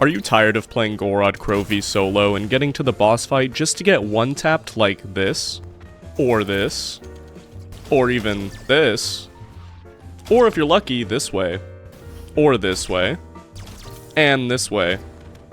Are you tired of playing Gorod Krovi solo and getting to the boss fight just to get one-tapped like this? Or this? Or even this? Or if you're lucky, this way. Or this way. And this way.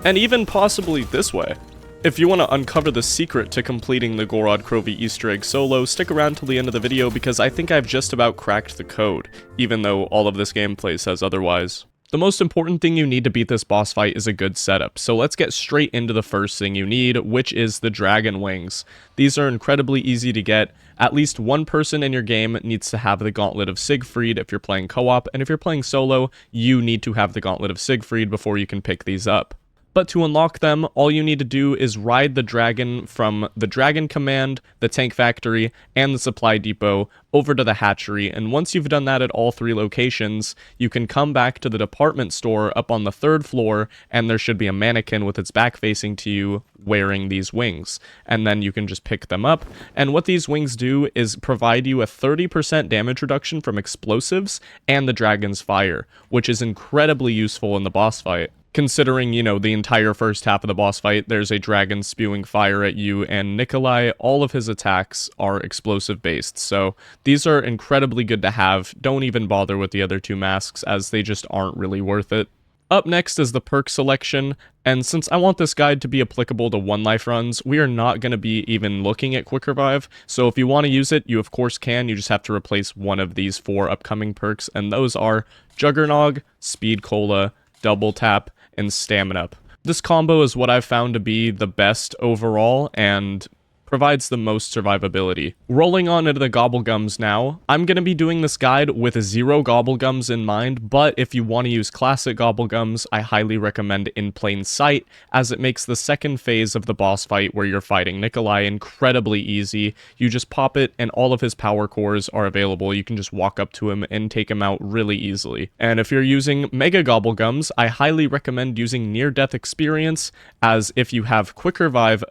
And even possibly this way. If you want to uncover the secret to completing the Gorod Krovi Easter Egg solo, stick around till the end of the video because I think I've just about cracked the code, even though all of this gameplay says otherwise. The most important thing you need to beat this boss fight is a good setup, so let's get straight into the first thing you need, which is the dragon wings. These are incredibly easy to get. At least one person in your game needs to have the Gauntlet of Siegfried if you're playing co-op, and if you're playing solo, you need to have the Gauntlet of Siegfried before you can pick these up. But to unlock them, all you need to do is ride the dragon from the Dragon Command, the Tank Factory, and the Supply Depot over to the hatchery, and once you've done that at all three locations, you can come back to the department store up on the 3rd floor, and there should be a mannequin with its back facing to you wearing these wings, and then you can just pick them up. And what these wings do is provide you a 30% damage reduction from explosives and the dragon's fire, which is incredibly useful in the boss fight. Considering, you know, the entire first half of the boss fight, there's a dragon spewing fire at you, and Nikolai, all of his attacks are explosive based, so these are incredibly good to have. Don't even bother with the other two masks, as they just aren't really worth it. Up next is the perk selection, and since I want this guide to be applicable to 1-life runs, we are not going to be even looking at Quick Revive, so if you want to use it, you of course can. You just have to replace one of these 4 upcoming perks, and those are Juggernog, Speed Cola, Double Tap, and Stamina Up. This combo is what I've found to be the best overall and provides the most survivability. Rolling on into the Gobblegums now, I'm going to be doing this guide with 0 Gobblegums in mind, but if you want to use classic Gobblegums, I highly recommend In Plain Sight, as it makes the second phase of the boss fight where you're fighting Nikolai incredibly easy. You just pop it and all of his power cores are available. You can just walk up to him and take him out really easily. And if you're using Mega Gobblegums, I highly recommend using Near Death Experience, as if you have Quick Revive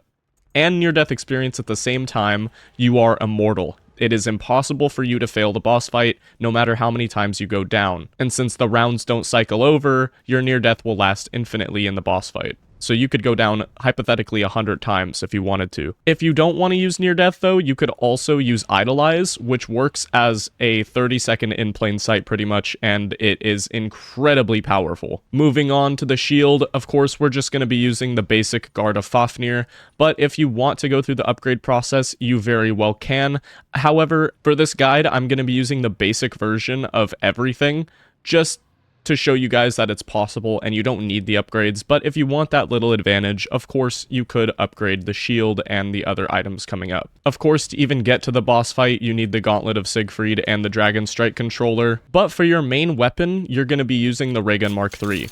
and near-death experience at the same time, you are immortal. It is impossible for you to fail the boss fight, no matter how many times you go down. And since the rounds don't cycle over, your near-death will last infinitely in the boss fight. So you could go down, hypothetically, 100 times if you wanted to. If you don't want to use near death, though, you could also use Idolize, which works as a 30-second in plain sight pretty much, and it is incredibly powerful. Moving on to the shield, of course, we're just going to be using the basic Guard of Fafnir, but if you want to go through the upgrade process, you very well can. However, for this guide, I'm going to be using the basic version of everything, just to show you guys that it's possible and you don't need the upgrades, but if you want that little advantage, of course, you could upgrade the shield and the other items coming up. Of course, to even get to the boss fight, you need the Gauntlet of Siegfried and the Dragon Strike controller, but for your main weapon, you're going to be using the Raygun Mark III.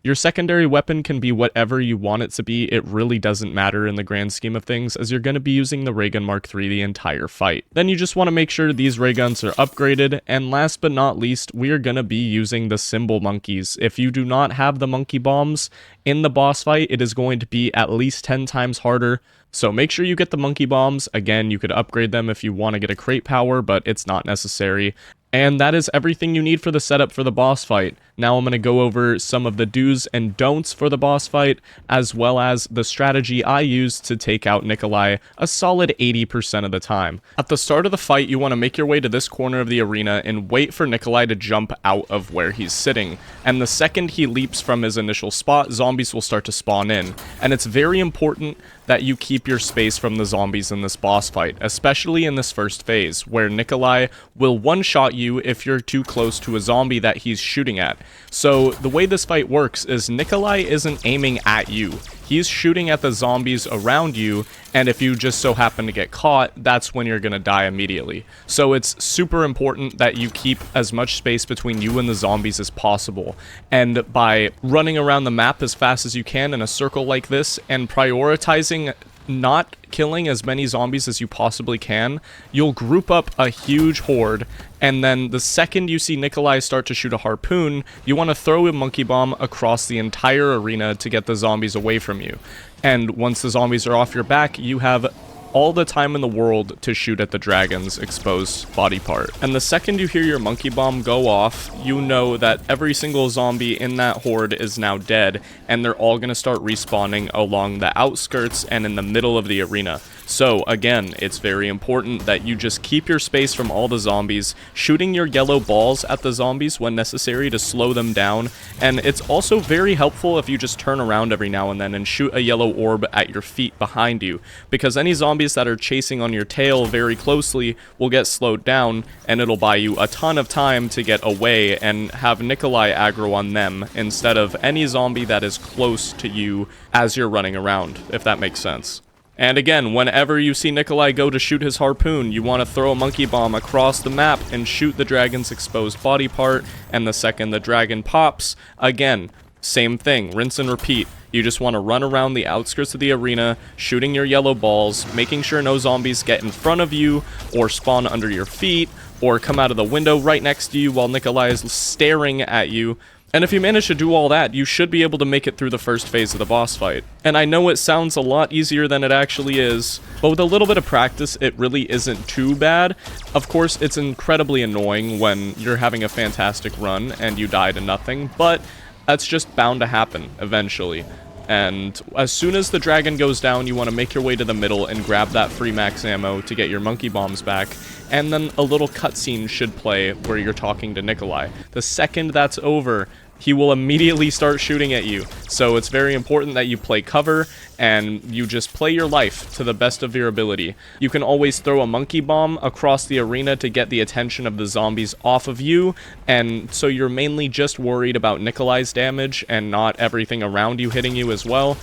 Your secondary weapon can be whatever you want it to be. It really doesn't matter in the grand scheme of things, as you're going to be using the Raygun Mark III the entire fight. Then you just want to make sure these rayguns are upgraded, and last but not least, we are going to be using the Symbol Monkeys. If you do not have the Monkey Bombs in the boss fight, it is going to be at least 10 times harder. So make sure you get the Monkey Bombs. Again, you could upgrade them if you want to get a crate power, but it's not necessary. And that is everything you need for the setup for the boss fight. Now I'm going to go over some of the do's and don'ts for the boss fight, as well as the strategy I use to take out Nikolai a solid 80% of the time. At the start of the fight, you want to make your way to this corner of the arena and wait for Nikolai to jump out of where he's sitting. And the second he leaps from his initial spot, zombies will start to spawn in. And it's very important that you keep your space from the zombies in this boss fight, especially in this first phase, where Nikolai will one-shot you if you're too close to a zombie that he's shooting at. So the way this fight works is Nikolai isn't aiming at you. He's shooting at the zombies around you, and if you just so happen to get caught, that's when you're gonna die immediately. So it's super important that you keep as much space between you and the zombies as possible. And by running around the map as fast as you can in a circle like this, and prioritizing not killing as many zombies as you possibly can, you'll group up a huge horde, and then the second you see Nikolai start to shoot a harpoon, you want to throw a monkey bomb across the entire arena to get the zombies away from you. And once the zombies are off your back, you have all the time in the world to shoot at the dragon's exposed body part. And the second you hear your monkey bomb go off, you know that every single zombie in that horde is now dead, and they're all gonna start respawning along the outskirts and in the middle of the arena. So again, it's very important that you just keep your space from all the zombies, shooting your yellow balls at the zombies when necessary to slow them down, and it's also very helpful if you just turn around every now and then and shoot a yellow orb at your feet behind you, because any zombies that are chasing on your tail very closely will get slowed down, and it'll buy you a ton of time to get away and have Nikolai aggro on them instead of any zombie that is close to you as you're running around, if that makes sense. And again, whenever you see Nikolai go to shoot his harpoon, you want to throw a monkey bomb across the map and shoot the dragon's exposed body part, and the second the dragon pops, again, same thing, rinse and repeat. You just want to run around the outskirts of the arena, shooting your yellow balls, making sure no zombies get in front of you, or spawn under your feet, or come out of the window right next to you while Nikolai is staring at you. And if you manage to do all that, you should be able to make it through the first phase of the boss fight. And I know it sounds a lot easier than it actually is, but with a little bit of practice, it really isn't too bad. Of course, it's incredibly annoying when you're having a fantastic run and you die to nothing, but that's just bound to happen eventually. And as soon as the dragon goes down, you want to make your way to the middle and grab that free max ammo to get your monkey bombs back. And then a little cutscene should play where you're talking to Nikolai. The second that's over, he will immediately start shooting at you. So it's very important that you play cover and you just play your life to the best of your ability. You can always throw a monkey bomb across the arena to get the attention of the zombies off of you, and so you're mainly just worried about Nikolai's damage and not everything around you hitting you as well.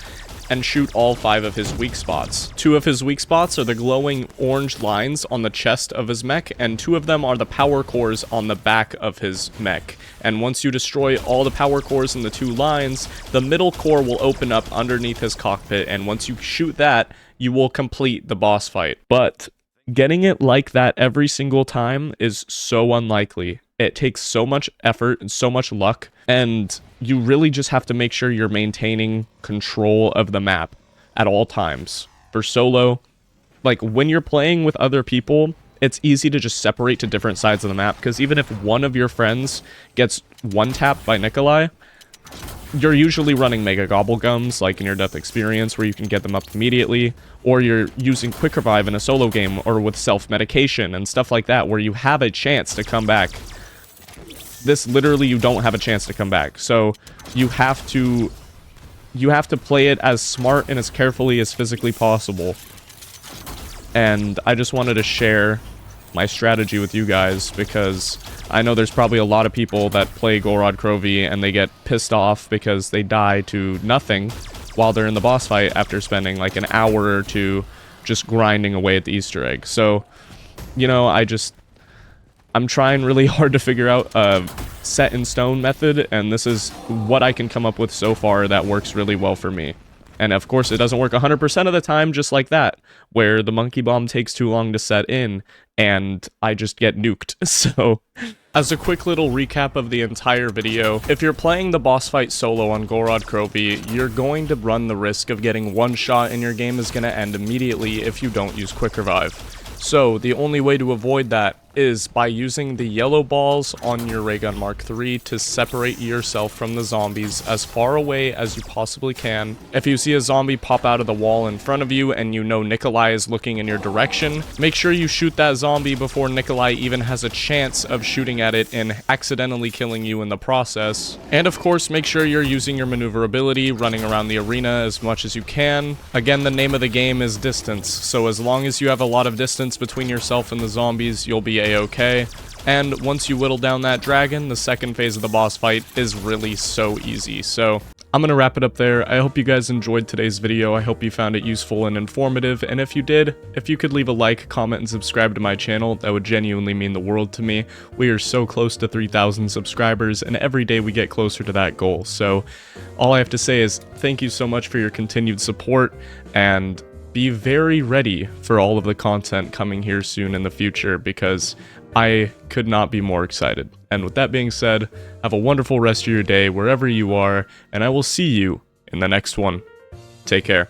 And shoot all 5 of his weak spots. 2 of his weak spots are the glowing orange lines on the chest of his mech, and 2 of them are the power cores on the back of his mech. And once you destroy all the power cores in the 2 lines, the middle core will open up underneath his cockpit, and once you shoot that, you will complete the boss fight. But getting it like that every single time is so unlikely. It takes so much effort and so much luck, and you really just have to make sure you're maintaining control of the map at all times. For solo, like when you're playing with other people, it's easy to just separate to different sides of the map, because even if one of your friends gets one-tapped by Nikolai, you're usually running Mega Gobblegums, like in your Death Experience, where you can get them up immediately, or you're using Quick Revive in a solo game, or with self-medication and stuff like that, where you have a chance to come back. This literally, you don't have a chance to come back, so you have to play it as smart and as carefully as physically possible. And I just wanted to share my strategy with you guys, because I know there's probably a lot of people that play Gorod Krovi and they get pissed off because they die to nothing while they're in the boss fight after spending like an hour or 2 just grinding away at the Easter egg. So, you know, I'm trying really hard to figure out a set in stone method, and this is what I can come up with so far that works really well for me. And of course, it doesn't work 100% of the time just like that, where the monkey bomb takes too long to set in, and I just get nuked. So, as a quick little recap of the entire video, if you're playing the boss fight solo on Gorod Krovi, you're going to run the risk of getting one shot and your game is going to end immediately if you don't use Quick Revive. So, the only way to avoid that is by using the yellow balls on your Raygun Mark III to separate yourself from the zombies as far away as you possibly can. If you see a zombie pop out of the wall in front of you and you know Nikolai is looking in your direction, make sure you shoot that zombie before Nikolai even has a chance of shooting at it and accidentally killing you in the process. And of course, make sure you're using your maneuverability, running around the arena as much as you can. Again, the name of the game is distance, so as long as you have a lot of distance between yourself and the zombies, you'll be a-okay. And once you whittle down that dragon, the second phase of the boss fight is really so easy. So I'm gonna wrap it up there. I hope you guys enjoyed today's video. I hope you found it useful and informative, and if you did, if you could leave a like, comment, and subscribe to my channel, that would genuinely mean the world to me. We are so close to 3,000 subscribers, and every day we get closer to that goal. So all I have to say is thank you so much for your continued support, and be very ready for all of the content coming here soon in the future, because I could not be more excited. And with that being said, have a wonderful rest of your day wherever you are, and I will see you in the next one. Take care.